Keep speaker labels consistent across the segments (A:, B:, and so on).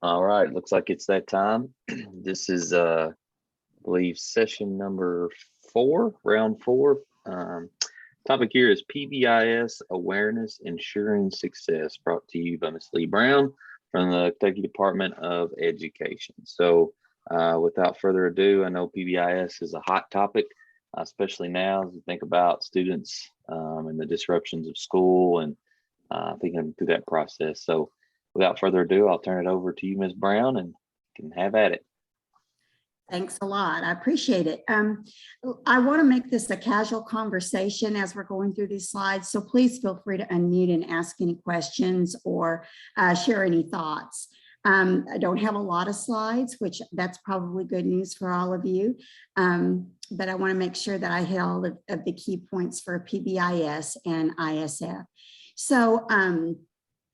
A: All right, looks like it's that time. This is, I believe, session number 4, round 4. Topic here is PBIS Awareness Ensuring Success, brought to you by Ms. Lee Brown from the Kentucky Department of Education. So without further ado, I know PBIS is a hot topic, especially now as we think about students and the disruptions of school and thinking through that process. So without further ado, I'll turn it over to you, Ms. Brown, and you can have at it.
B: Thanks a lot. I appreciate it. I want to make this a casual conversation as we're going through these slides. So please feel free to unmute and ask any questions or share any thoughts. I don't have a lot of slides, which that's probably good news for all of you. But I want to make sure that I hit all of the key points for PBIS and ISF. So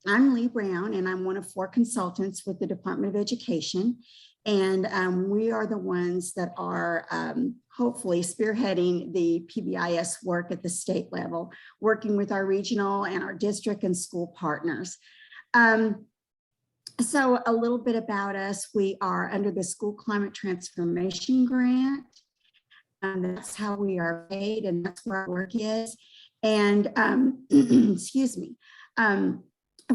B: I'm Lee Brown, and I'm one of 4 consultants with the Department of Education. And we are the ones that are hopefully spearheading the PBIS work at the state level, working with our regional and our district and school partners. So a little bit about us: we are under the School Climate Transformation Grant, and that's how we are paid, and that's where our work is. And excuse me.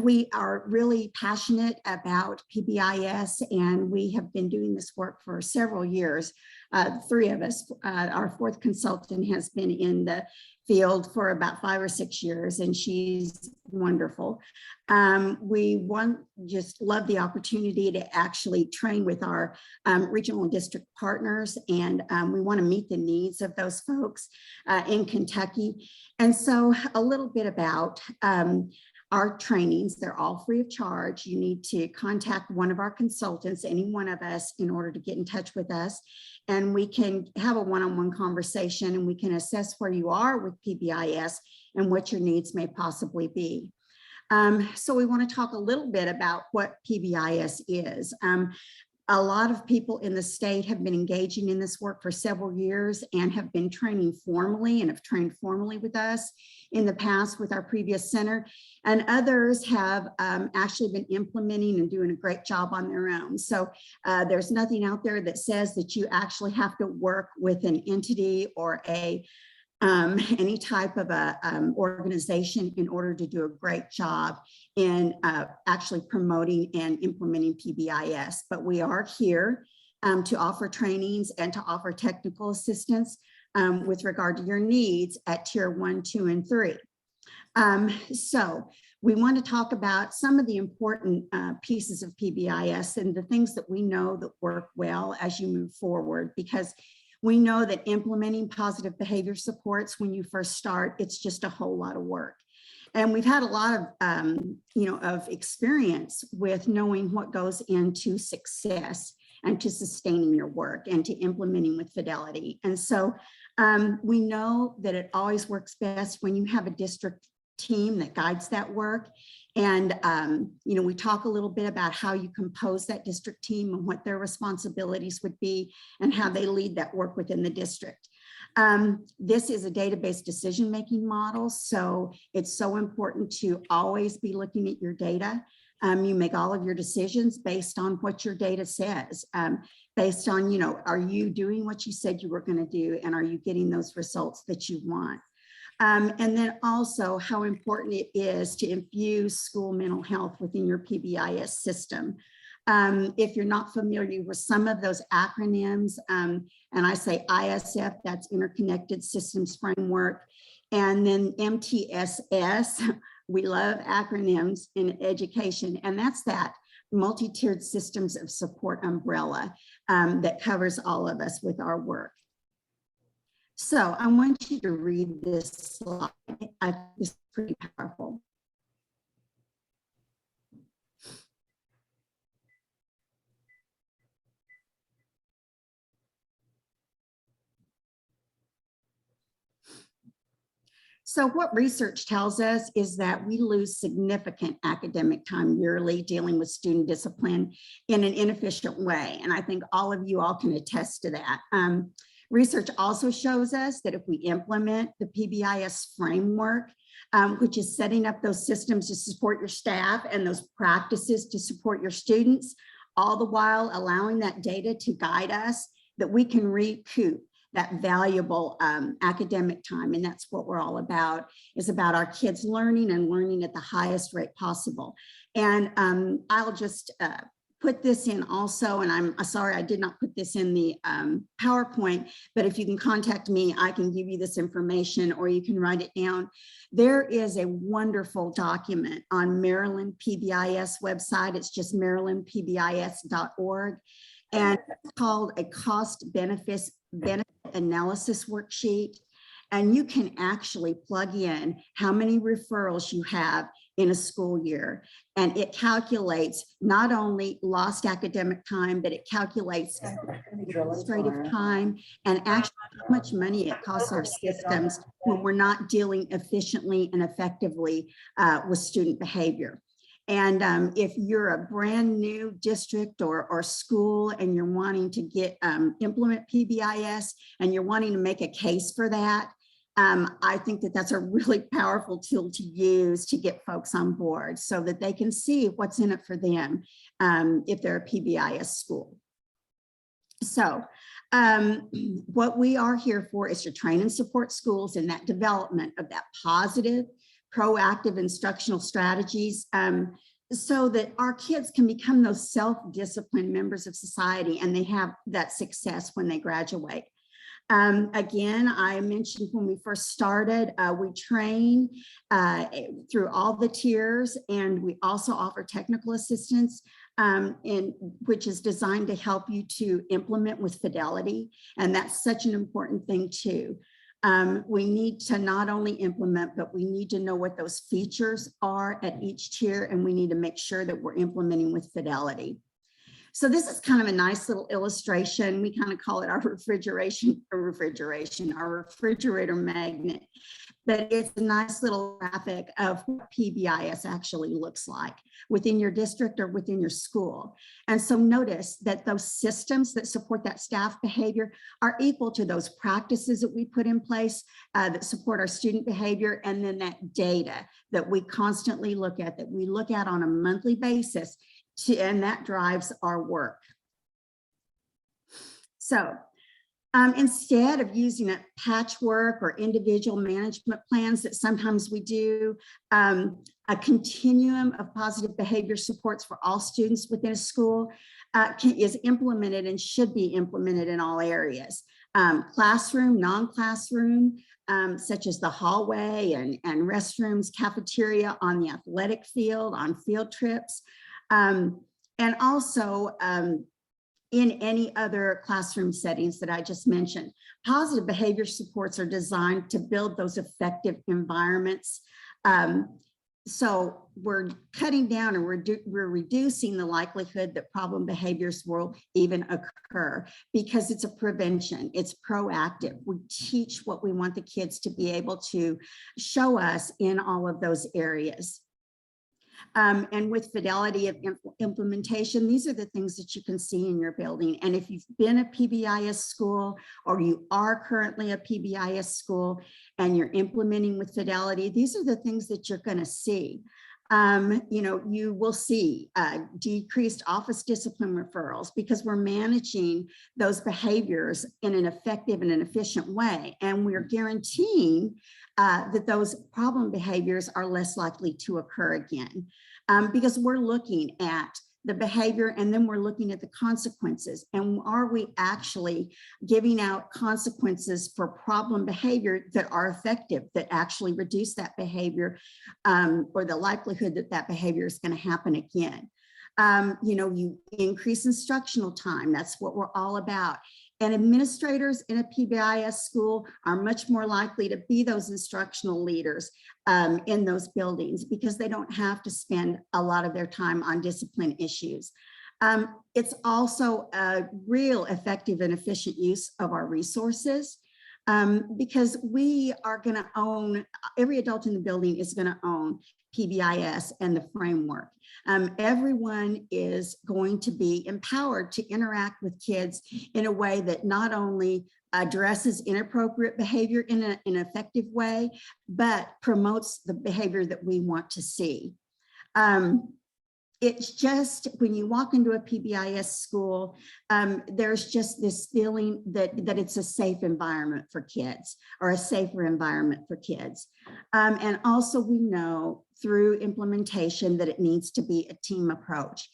B: We are really passionate about PBIS, and we have been doing this work for several years. 3 of us, our 4th consultant has been in the field for about 5 or 6 years, and she's wonderful. We just love the opportunity to actually train with our regional and district partners, and we want to meet the needs of those folks in Kentucky. And so a little bit about our trainings. They're all free of charge. You need to contact one of our consultants, any one of us, in order to get in touch with us. And we can have a one-on-one conversation, and we can assess where you are with PBIS and what your needs may possibly be. So we want to talk a little bit about what PBIS is. A lot of people in the state have been engaging in this work for several years and have been training formally and have trained formally with us in the past with our previous center. And others have actually been implementing and doing a great job on their own. So there's nothing out there that says that you actually have to work with an entity or any type of a organization in order to do a great job in actually promoting and implementing PBIS. But we are here to offer trainings and to offer technical assistance with regard to your needs at tier 1, 2, and 3. So we want to talk about some of the important pieces of PBIS and the things that we know that work well as you move forward, because we know that implementing positive behavior supports when you first start, it's just a whole lot of work. And we've had a lot of, of experience with knowing what goes into success and to sustaining your work and to implementing with fidelity. And so we know that it always works best when you have a district team that guides that work. And, we talk a little bit about how you compose that district team and what their responsibilities would be and how they lead that work within the district. This is a database decision-making model, so it's so important to always be looking at your data. You make all of your decisions based on what your data says, based on, are you doing what you said you were going to do, and are you getting those results that you want? And then also how important it is to infuse school mental health within your PBIS system. If you're not familiar with some of those acronyms, and I say ISF, that's Interconnected Systems Framework, and then MTSS, we love acronyms in education, and that's that multi-tiered systems of support umbrella that covers all of us with our work. So I want you to read this slide. I think it's pretty powerful. So what research tells us is that we lose significant academic time yearly dealing with student discipline in an inefficient way. And I think all of you all can attest to that. Research also shows us that if we implement the PBIS framework, which is setting up those systems to support your staff and those practices to support your students, all the while allowing that data to guide us, that we can recoup that valuable academic time. And that's what we're all about, is about our kids learning and learning at the highest rate possible. And I'll just put this in also, and I'm sorry I did not put this in the PowerPoint, but if you can contact me, I can give you this information, or you can write it down. There is a wonderful document on Maryland PBIS website. It's just marylandpbis.org. And it's called a cost benefit analysis worksheet. And you can actually plug in how many referrals you have in a school year. And it calculates not only lost academic time, but it calculates administrative time and actually how much money it costs our systems when we're not dealing efficiently and effectively with student behavior. And if you're a brand new district or school and you're wanting to get implement PBIS and you're wanting to make a case for that, I think that that's a really powerful tool to use to get folks on board so that they can see what's in it for them if they're a PBIS school. So what we are here for is to train and support schools in that development of that positive, proactive instructional strategies so that our kids can become those self-disciplined members of society and they have that success when they graduate. Again, I mentioned when we first started, we train through all the tiers, and we also offer technical assistance, which is designed to help you to implement with fidelity. And that's such an important thing too. We need to not only implement, but we need to know what those features are at each tier, and we need to make sure that we're implementing with fidelity. So this is kind of a nice little illustration. We kind of call it our our refrigerator magnet, but it's a nice little graphic of what PBIS actually looks like within your district or within your school. And so notice that those systems that support that staff behavior are equal to those practices that we put in place that support our student behavior, and then that data that we constantly look at, that we look at on a monthly basis, and that drives our work. So instead of using a patchwork or individual management plans that sometimes we do, a continuum of positive behavior supports for all students within a school is implemented and should be implemented in all areas. Classroom, non-classroom, such as the hallway and restrooms, cafeteria, on the athletic field, on field trips, and also in any other classroom settings that I just mentioned. Positive behavior supports are designed to build those effective environments. So we're cutting down and we're reducing the likelihood that problem behaviors will even occur, because it's a prevention, it's proactive. We teach what we want the kids to be able to show us in all of those areas. And with fidelity of implementation, these are the things that you can see in your building. And if you've been a PBIS school, or you are currently a PBIS school and you're implementing with fidelity, these are the things that you're going to see. You will see decreased office discipline referrals, because we're managing those behaviors in an effective and an efficient way. And we're guaranteeing that those problem behaviors are less likely to occur again, because we're looking at the behavior and then we're looking at the consequences. And are we actually giving out consequences for problem behavior that are effective, that actually reduce that behavior or the likelihood that that behavior is going to happen again? You increase instructional time. That's what we're all about. And administrators in a PBIS school are much more likely to be those instructional leaders in those buildings, because they don't have to spend a lot of their time on discipline issues. It's also a real effective and efficient use of our resources, because we are going to own, every adult in the building is going to own PBIS and the framework. Everyone is going to be empowered to interact with kids in a way that not only addresses inappropriate behavior in an effective way, but promotes the behavior that we want to see. it's just when you walk into a PBIS school, there's just this feeling that it's a safe environment for kids, or a safer environment for kids. And also we know through implementation that it needs to be a team approach,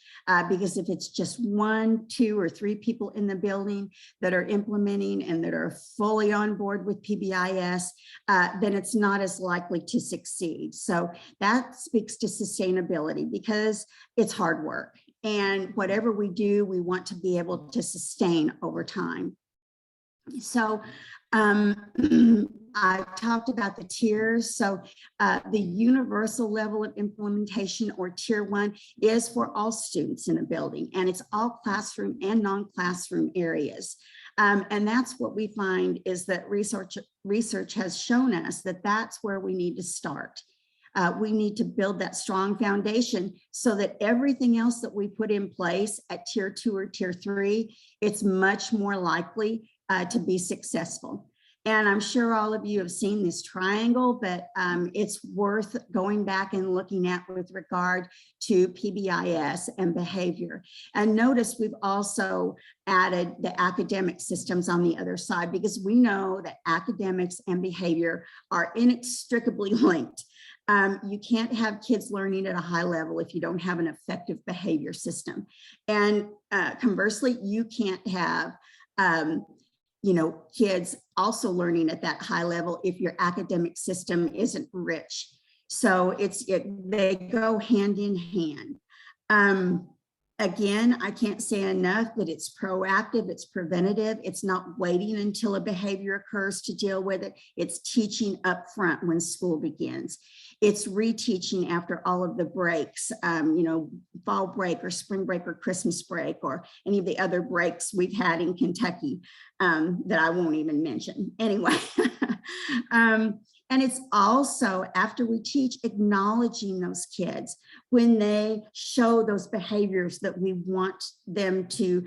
B: because if it's just 1, 2, or 3 people in the building that are implementing and that are fully on board with PBIS, then it's not as likely to succeed. So that speaks to sustainability, because it's hard work, and whatever we do, we want to be able to sustain over time. So I talked about the tiers. So the universal level of implementation, or tier 1, is for all students in a building, and it's all classroom and non-classroom areas. And that's what we find is that research has shown us that that's where we need to start. We need to build that strong foundation so that everything else that we put in place at tier 2 or tier 3, it's much more likely to be successful. And I'm sure all of you have seen this triangle, but it's worth going back and looking at with regard to PBIS and behavior. And notice we've also added the academic systems on the other side, because we know that academics and behavior are inextricably linked. You can't have kids learning at a high level if you don't have an effective behavior system. And conversely, you can't have kids also learning at that high level if your academic system isn't rich. So they go hand in hand. Again, I can't say enough that it's proactive, it's preventative, it's not waiting until a behavior occurs to deal with it. It's teaching up front when school begins. It's reteaching after all of the breaks, fall break or spring break or Christmas break, or any of the other breaks we've had in Kentucky that I won't even mention. Anyway, and it's also, after we teach, acknowledging those kids when they show those behaviors that we want them to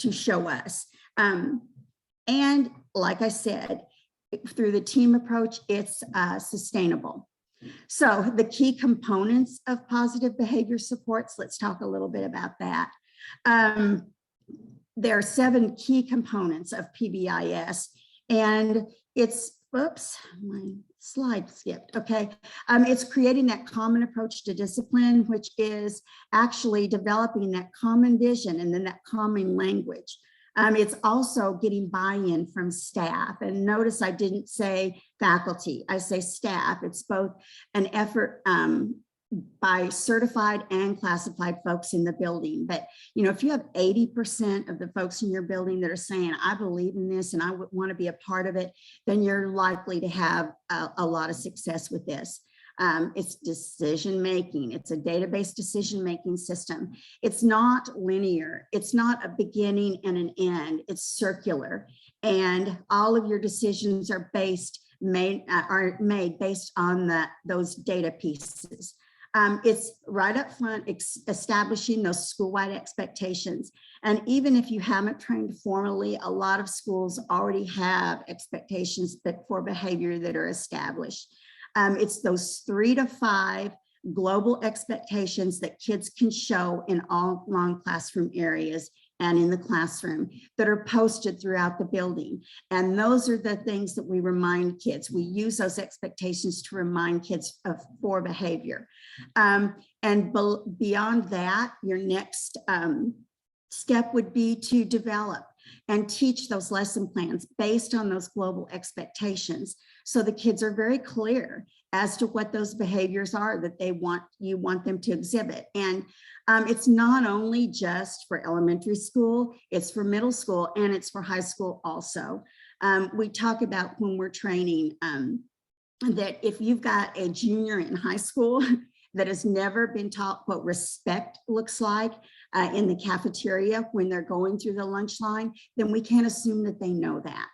B: show us. And like I said, through the team approach, it's sustainable. So the key components of positive behavior supports, let's talk a little bit about that. There are 7 key components of PBIS, and it's, oops, my slide skipped. Okay. It's creating that common approach to discipline, which is actually developing that common vision and then that common language. It's also getting buy-in from staff. And notice I didn't say faculty, I say staff. It's both an effort by certified and classified folks in the building. But, if you have 80% of the folks in your building that are saying, I believe in this and I would want to be a part of it, then you're likely to have a lot of success with this. It's decision-making. It's a database decision-making system. It's not linear. It's not a beginning and an end. It's circular. And all of your decisions are made based on those data pieces. It's right up front establishing those school-wide expectations. And even if you haven't trained formally, a lot of schools already have expectations for behavior that are established. It's those 3 to 5 global expectations that kids can show in all non-classroom areas and in the classroom that are posted throughout the building. And those are the things that we remind kids. We use those expectations to remind kids for behavior. And beyond that, your next step would be to develop and teach those lesson plans based on those global expectations. So the kids are very clear as to what those behaviors are that you want them to exhibit. And it's not only just for elementary school, it's for middle school and it's for high school also. We talk about when we're training that if you've got a junior in high school that has never been taught what respect looks like in the cafeteria when they're going through the lunch line, then we can't assume that they know that.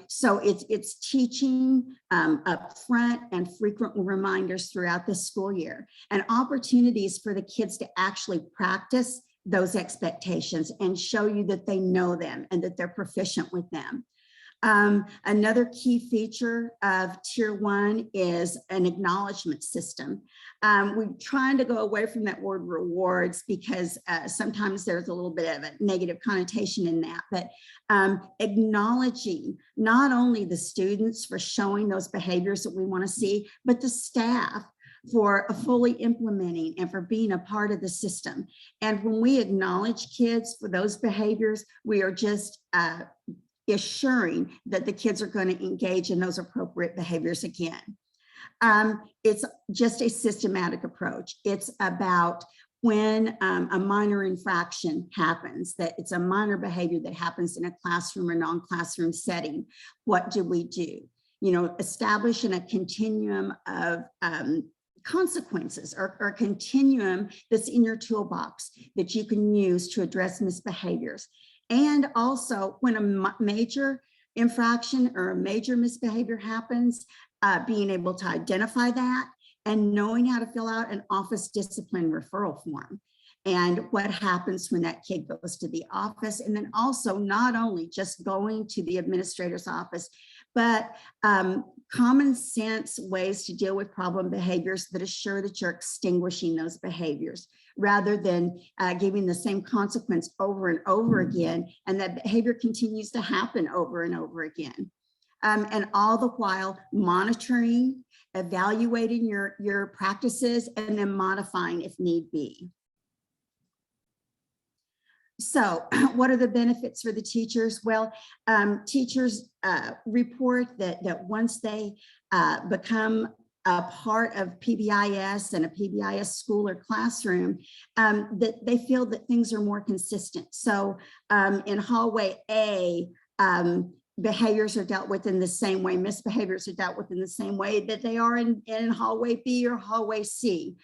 B: So it's teaching up front and frequent reminders throughout the school year, and opportunities for the kids to actually practice those expectations and show you that they know them and that they're proficient with them. Another key feature of Tier 1 is an acknowledgement system. We're trying to go away from that word rewards because sometimes there's a little bit of a negative connotation in that, but acknowledging not only the students for showing those behaviors that we want to see, but the staff for fully implementing and for being a part of the system. And when we acknowledge kids for those behaviors, we are just assuring that the kids are going to engage in those appropriate behaviors again. It's just a systematic approach. It's about when a minor infraction happens, that it's a minor behavior that happens in a classroom or non-classroom setting, what do we do? You know, establishing a continuum of consequences or a continuum that's in your toolbox that you can use to address misbehaviors. And also when a major infraction or a major misbehavior happens, being able to identify that and knowing how to fill out an office discipline referral form and what happens when that kid goes to the office. And then also not only just going to the administrator's office, but common sense ways to deal with problem behaviors that assure that you're extinguishing those behaviors rather than giving the same consequence over and over again, and that behavior continues to happen over and over again. And all the while monitoring, evaluating your practices, and then modifying if need be. So what are the benefits for the teachers? Well, teachers report that once they become a part of PBIS and a PBIS school or classroom, that they feel that things are more consistent. So in hallway A, behaviors are dealt with in the same way, misbehaviors are dealt with in the same way that they are in hallway B or hallway C.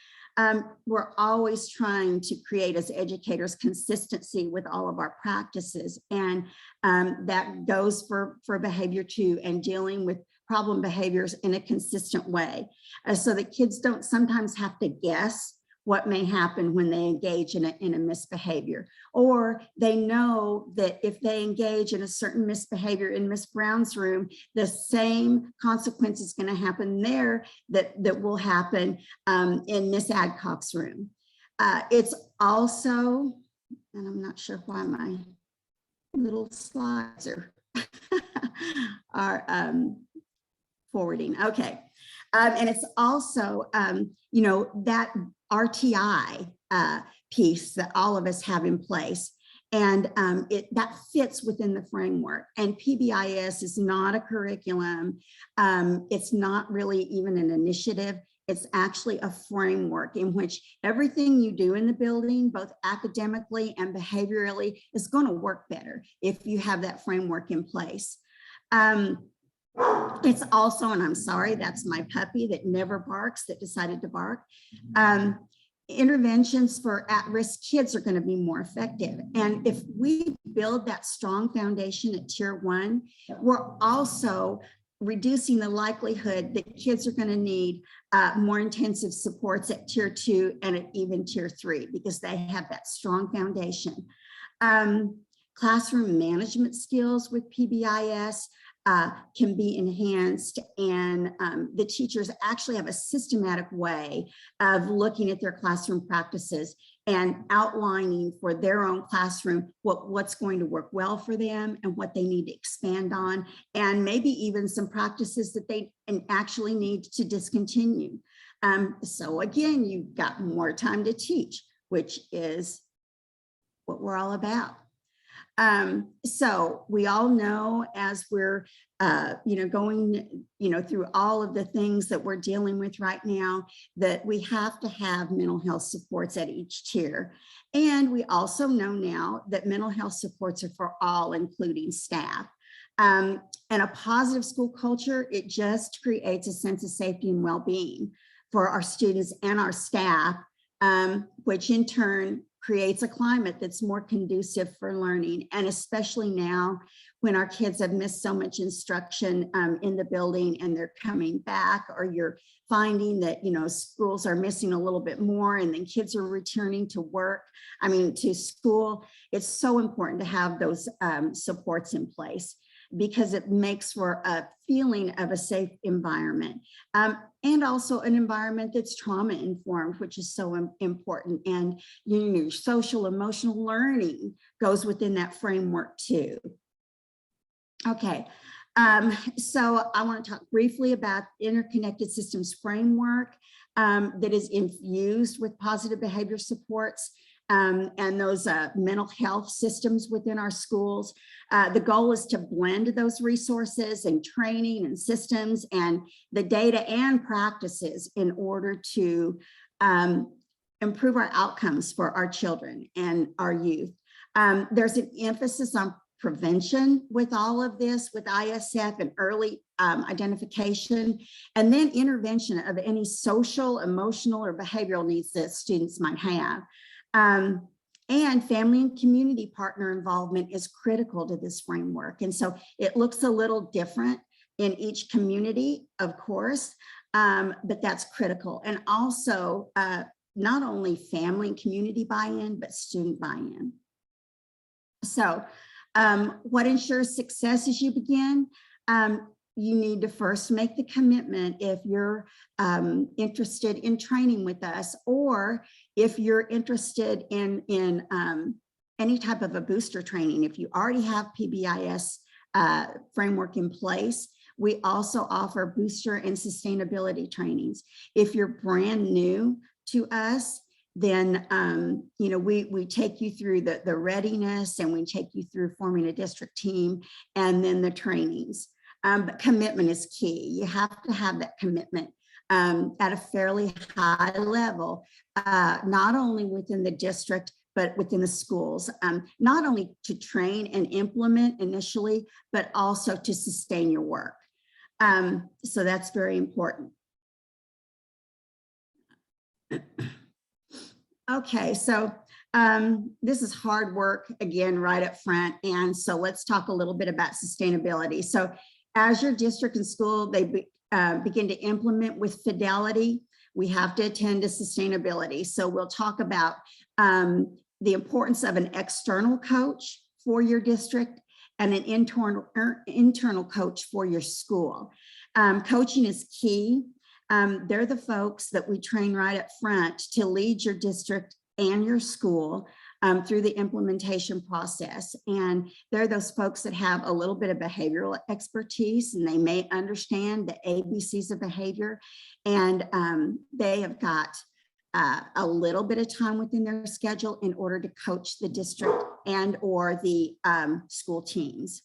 B: We're always trying to create, as educators, consistency with all of our practices. And that goes for behavior too, and dealing with problem behaviors in a consistent way. So that kids don't sometimes have to guess what may happen when they engage in a misbehavior, or they know that if they engage in a certain misbehavior in Miss Brown's room, the same consequence is going to happen there that will happen in Miss Adcock's room. It's also, and I'm not sure why my little slides are forwarding. Okay. And it's also, you know, that RTI piece that all of us have in place. And that fits within the framework. And PBIS is not a curriculum. It's not really even an initiative. It's actually a framework in which everything you do in the building, both academically and behaviorally, is going to work better if you have that framework in place. It's also, and I'm sorry, that's my puppy that never barks, that decided to bark. Interventions for at-risk kids are going to be more effective. And if we build that strong foundation at Tier 1, we're also reducing the likelihood that kids are going to need more intensive supports at Tier 2 and at even Tier 3, because they have that strong foundation. Classroom management skills with PBIS can be enhanced, and the teachers actually have a systematic way of looking at their classroom practices and outlining for their own classroom what's going to work well for them and what they need to expand on, and maybe even some practices that they actually need to discontinue. So again, you've got more time to teach, which is what we're all about. So we all know, as we're, going, through all of the things that we're dealing with right now, that we have to have mental health supports at each tier. And we also know now that mental health supports are for all, including staff. And a positive school culture, it just creates a sense of safety and well-being for our students and our staff, which in turn creates a climate that's more conducive for learning. And especially now when our kids have missed so much instruction in the building and they're coming back, or you're finding that, schools are missing a little bit more, and then kids are returning to school. It's so important to have those supports in place. because it makes for a feeling of a safe environment, and also an environment that's trauma informed, which is so important. And social emotional learning goes within that framework too. Okay, so I want to talk briefly about interconnected systems framework that is infused with positive behavior supports and those mental health systems within our schools. The goal is to blend those resources and training and systems and the data and practices in order to improve our outcomes for our children and our youth. There's an emphasis on prevention with all of this, with ISF and early identification, and then intervention of any social, emotional, or behavioral needs that students might have. And family and community partner involvement is critical to this framework. And so it looks a little different in each community, of course, but that's critical. And also not only family and community buy-in, but student buy-in. So what ensures success as you begin? You need to first make the commitment if you're interested in training with us, or if you're interested in any type of a booster training. If you already have PBIS framework in place, we also offer booster and sustainability trainings. If you're brand new to us, then we take you through the readiness, and we take you through forming a district team, and then the trainings. But commitment is key. You have to have that commitment at a fairly high level, not only within the district, but within the schools, not only to train and implement initially, but also to sustain your work. So that's very important. Okay, so this is hard work again, right up front. And so let's talk a little bit about sustainability. So as your district and school, they begin to implement with fidelity, we have to attend to sustainability. So we'll talk about the importance of an external coach for your district and an internal coach for your school. Coaching is key. They're the folks that we train right up front to lead your district and your school through the implementation process. And they're those folks that have a little bit of behavioral expertise, and they may understand the ABCs of behavior. And they have got a little bit of time within their schedule in order to coach the district and or the school teams.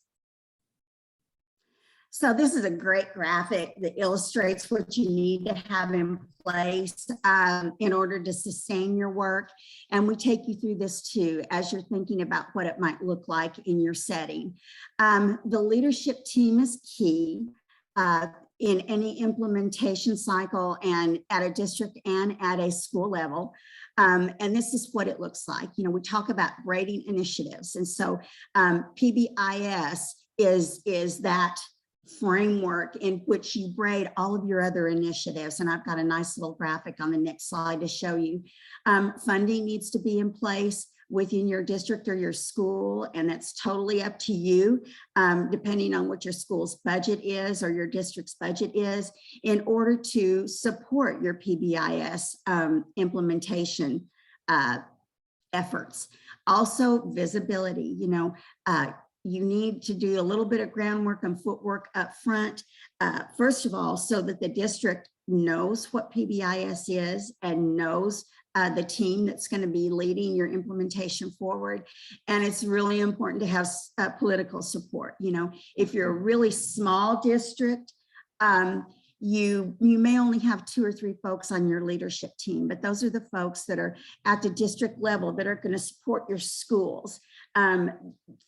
B: So this is a great graphic that illustrates what you need to have in place in order to sustain your work. And we take you through this too, as you're thinking about what it might look like in your setting. The leadership team is key in any implementation cycle, and at a district and at a school level. And this is what it looks like. We talk about grading initiatives. And so PBIS is that framework in which you grade all of your other initiatives. And I've got a nice little graphic on the next slide to show you. Funding needs to be in place within your district or your school, and that's totally up to you, depending on what your school's budget is or your district's budget is, in order to support your PBIS implementation efforts. Also, visibility. You need to do a little bit of groundwork and footwork up front, first of all, so that the district knows what PBIS is and knows the team that's going to be leading your implementation forward. And it's really important to have political support. If you're a really small district, you may only have 2 or 3 folks on your leadership team, but those are the folks that are at the district level that are going to support your schools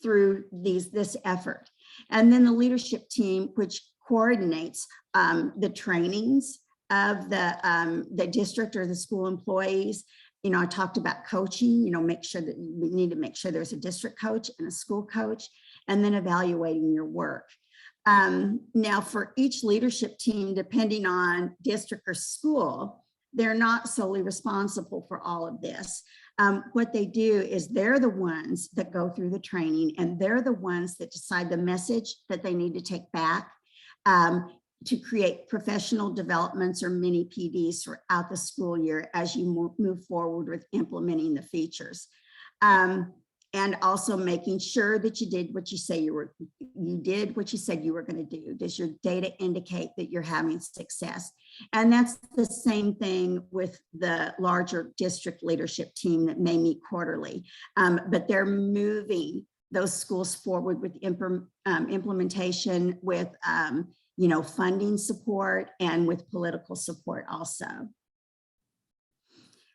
B: through this effort. And then the leadership team, which coordinates the trainings of the district or the school employees. I talked about coaching, make sure that we need to make sure there's a district coach and a school coach, and then evaluating your work. Now for each leadership team, depending on district or school, they're not solely responsible for all of this. what they do is they're the ones that go through the training, and they're the ones that decide the message that they need to take back to create professional developments or mini PDs throughout the school year as you move forward with implementing the features. And also making sure that you did what you say you did what you said you were going to do. Does your data indicate that you're having success? And that's the same thing with the larger district leadership team that may meet quarterly, but they're moving those schools forward with implementation, with funding support, and with political support also.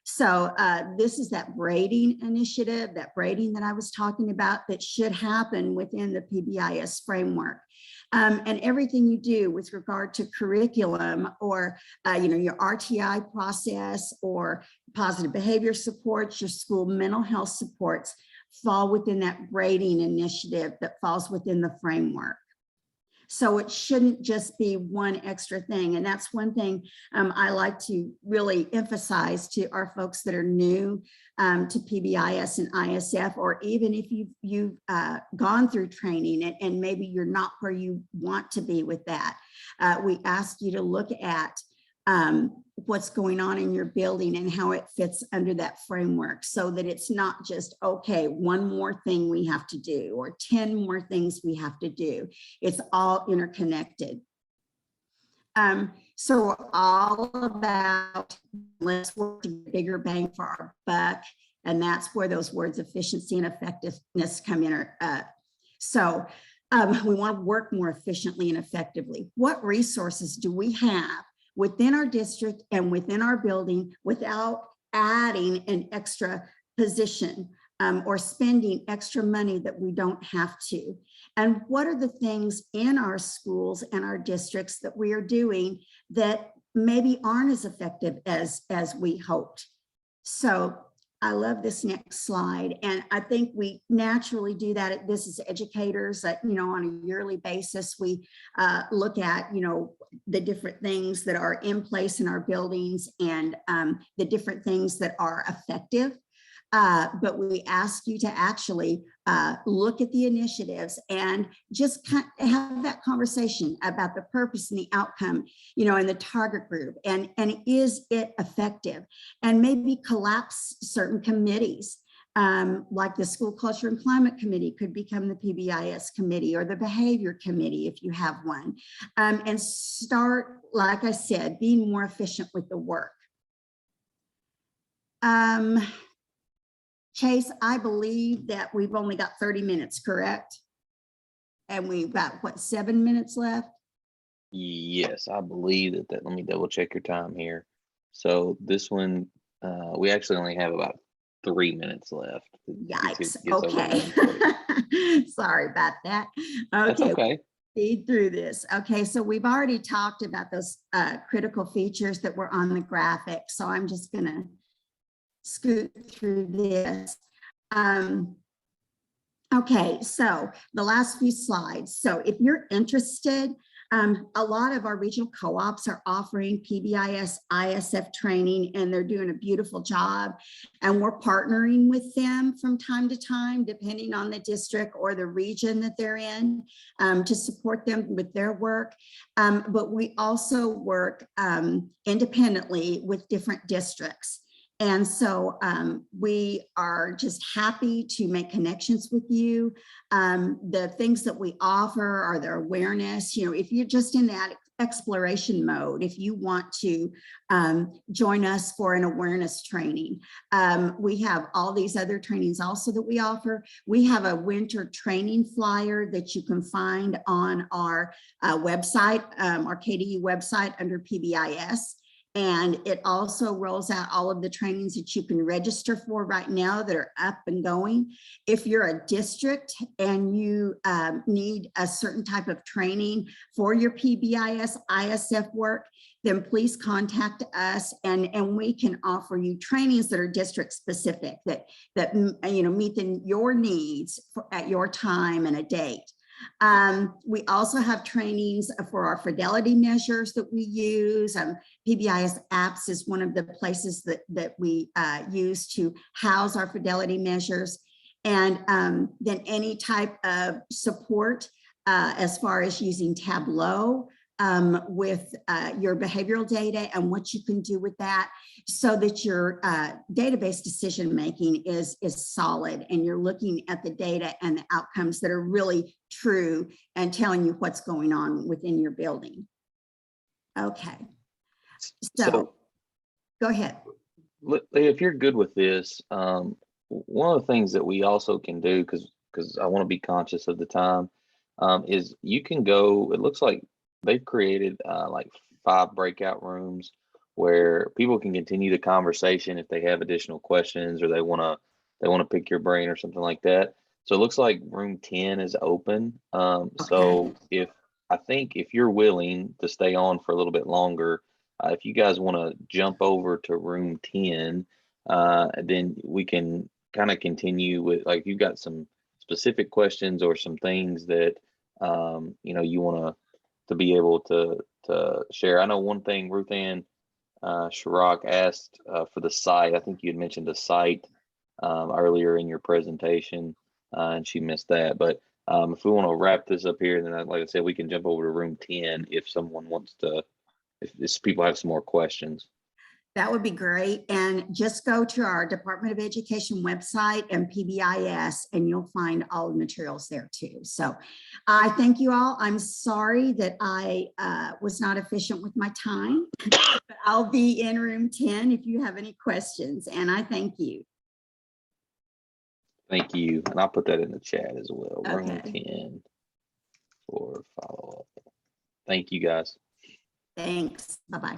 B: So this is that braiding initiative, that braiding that I was talking about, that should happen within the PBIS framework. And everything you do with regard to curriculum, or your RTI process, or positive behavior supports, your school mental health supports, fall within that braiding initiative that falls within the framework. So it shouldn't just be one extra thing. And that's one thing I like to really emphasize to our folks that are new to PBIS and ISF, or even if you've gone through training and maybe you're not where you want to be with that. We ask you to look at what's going on in your building and how it fits under that framework, so that it's not just, okay, one more thing we have to do, or 10 more things we have to do. It's all interconnected. So we're all about, let's work to get bigger bang for our buck. And that's where those words efficiency and effectiveness come in. So we want to work more efficiently and effectively. What resources do we have within our district and within our building without adding an extra position or spending extra money that we don't have to? And what are the things in our schools and our districts that we are doing that maybe aren't as effective as we hoped? So I love this next slide. And I think we naturally do that. This is educators that, on a yearly basis, we look at, the different things that are in place in our buildings, and the different things that are effective. But we ask you to actually look at the initiatives and just have that conversation about the purpose and the outcome, and the target group, and is it effective? And maybe collapse certain committees, like the School Culture and Climate Committee could become the PBIS committee, or the Behavior Committee if you have one, and start, like I said, being more efficient with the work. Chase, I believe that we've only got 30 minutes, correct? And we've got, what, 7 minutes left?
A: Yes, I believe that. Let me double check your time here. So this one, we actually only have about 3 minutes left.
B: Yikes. Okay. Sorry about that. Okay.
A: That's okay.
B: Speed through this. Okay, so we've already talked about those critical features that were on the graphic. So I'm just going to scoot through this. Okay, so the last few slides. So if you're interested, a lot of our regional co-ops are offering PBIS ISF training, and they're doing a beautiful job. And we're partnering with them from time to time, depending on the district or the region that they're in, to support them with their work. But we also work independently with different districts. And so we are just happy to make connections with you. The things that we offer are their awareness. If you're just in that exploration mode, if you want to join us for an awareness training, we have all these other trainings also that we offer. We have a winter training flyer that you can find on our website, our KDU website under PBIS. And it also rolls out all of the trainings that you can register for right now that are up and going. If you're a district and you need a certain type of training for your PBIS ISF work, then please contact us, and we can offer you trainings that are district specific, that meet your needs at your time and a date. We also have trainings for our fidelity measures that we use. PBIS apps is one of the places that we use to house our fidelity measures. And then any type of support as far as using Tableau with your behavioral data and what you can do with that so that your database decision making is solid and you're looking at the data and the outcomes that are really true and telling you what's going on within your building. Okay, so go ahead.
A: If you're good with this, one of the things that we also can do, because I want to be conscious of the time, is you can go, it looks like they've created like 5 breakout rooms where people can continue the conversation if they have additional questions or they want to pick your brain or something like that. So it looks like room 10 is open. So I think if you're willing to stay on for a little bit longer, if you guys want to jump over to room 10, then we can kind of continue with, like, you've got some specific questions or some things that you want to be able to share. I know one thing Ruth Ann Chirac asked for the site. I think you had mentioned the site earlier in your presentation, and she missed that. But if we want to wrap this up here, then like I said, we can jump over to room 10 if someone wants to, if people have some more questions.
B: That would be great. And just go to our Department of Education website and PBIS, and you'll find all the materials there too. So I thank you all. I'm sorry that I was not efficient with my time, but I'll be in room 10 if you have any questions. And I thank you.
A: Thank you. And I'll put that in the chat as well.
B: Okay.
A: Room 10 for follow-up. Thank you, guys.
B: Thanks. Bye-bye.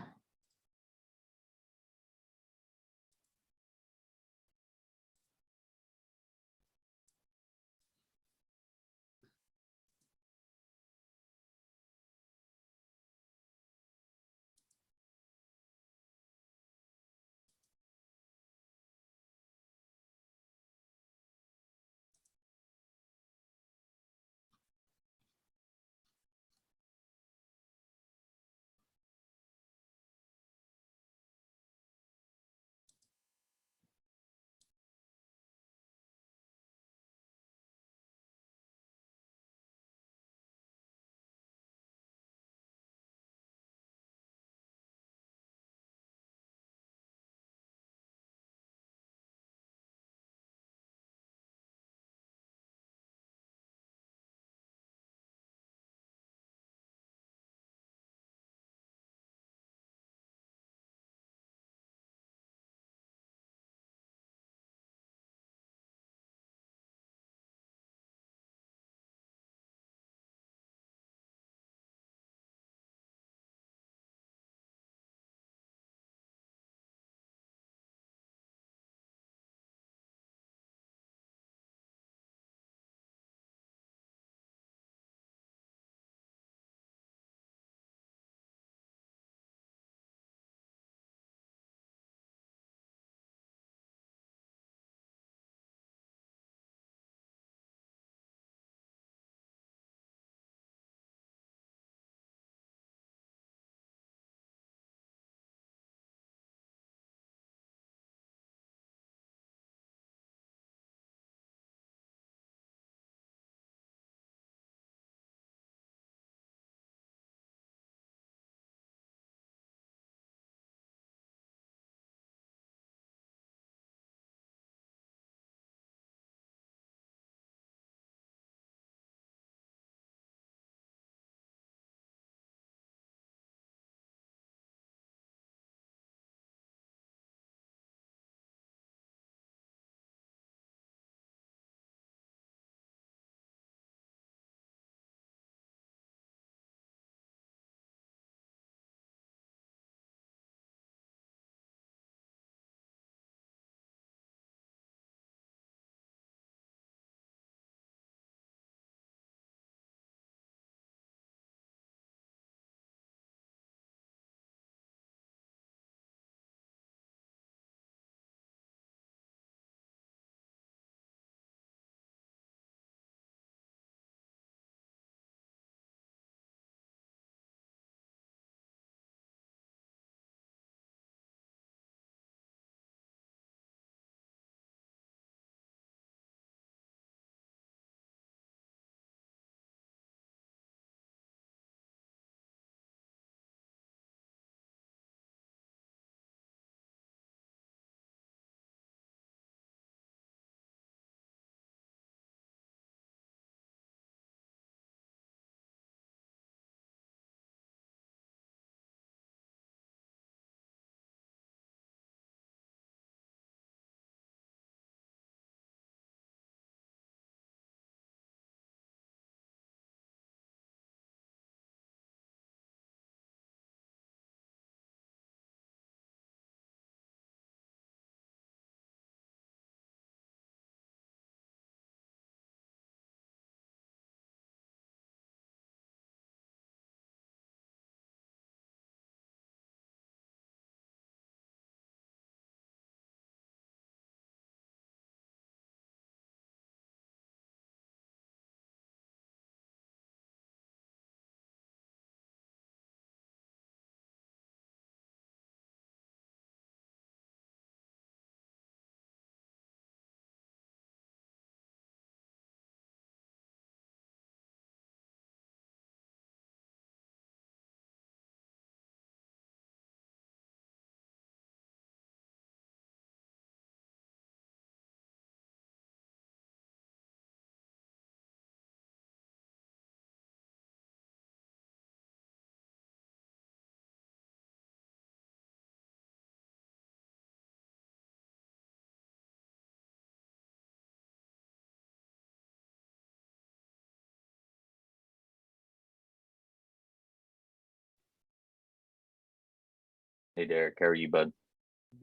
A: Hey Derek, how are you, bud?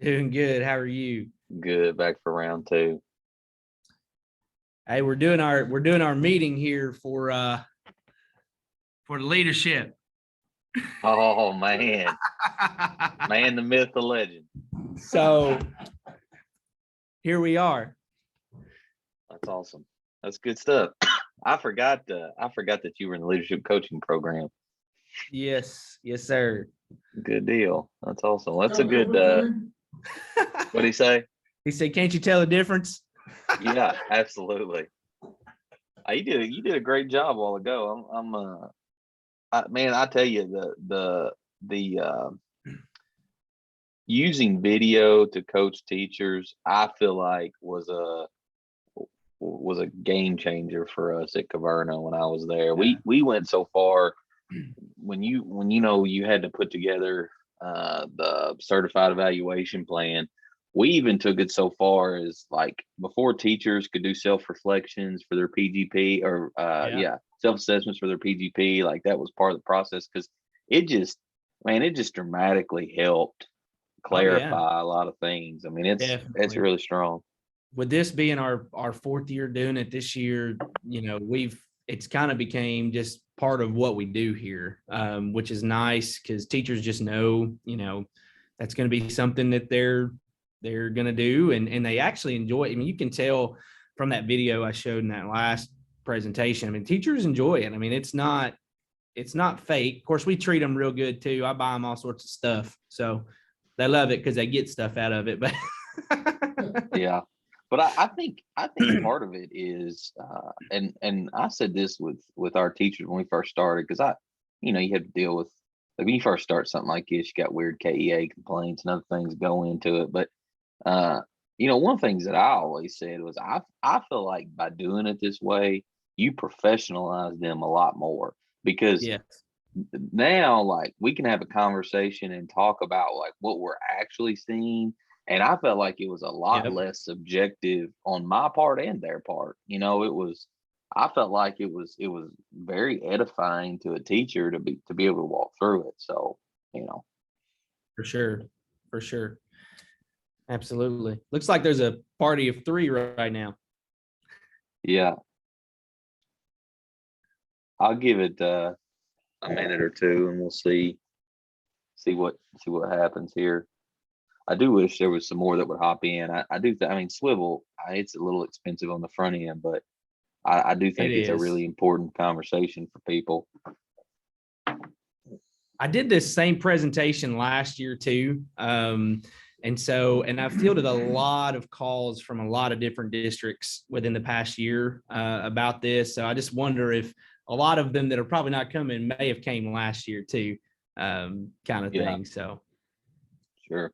C: Doing good. How are you?
A: Good. Back for round two.
C: Hey, we're doing our meeting here for the leadership.
A: Oh man, man, the myth, the legend.
C: So here we are.
A: That's awesome. That's good stuff. I forgot that you were in the leadership coaching program.
C: Yes, sir.
A: Good deal. That's awesome. That's a good. What did he say?
C: He said, "Can't you tell the difference?"
A: Yeah, absolutely. You did a great job a while ago. Man, I tell you, the using video to coach teachers, I feel like was a game changer for us at Caverna when I was there.
C: Yeah.
A: We went so far when you had to put together the certified evaluation plan. We even took it so far as like before teachers could do self-reflections for their PGP or self-assessments for their PGP, like that was part of the process because it just dramatically helped clarify a lot of things. I mean, it's
C: Definitely.
A: really strong.
C: With this being our fourth year doing it this year, it's kind of became just part of what we do here, which is nice because teachers just know, that's going to be something that they're going to do. And they actually enjoy it. I mean, you can tell from that video I showed in that last presentation. I mean, teachers enjoy it. I mean, it's not fake. Of course, we treat them real good too. I buy them all sorts of stuff. So they love it because they get stuff out of it. But
A: yeah. But I think part of it is, and I said this with our teachers when we first started, because you have to deal with, like when you first start something like this, you got weird KEA complaints and other things go into it. But one of the things that I always said was I feel like by doing it this way, you professionalize them a lot more because now like we can have a conversation and talk about like what we're actually seeing. And I felt like it was a lot less subjective on my part and their part. I felt like it was very edifying to a teacher to be able to walk through it. So,
C: For sure. Absolutely. Looks like there's a party of three right now.
A: Yeah. I'll give it a minute or two and we'll see what happens here. I do wish there was some more that would hop in. I mean, Swivel, it's a little expensive on the front end, but I do think it's a really important conversation for people.
C: I did this same presentation last year too. And I fielded a lot of calls from a lot of different districts within the past year about this. So I just wonder if a lot of them that are probably not coming may have came last year too, kind of thing. So.
A: Sure.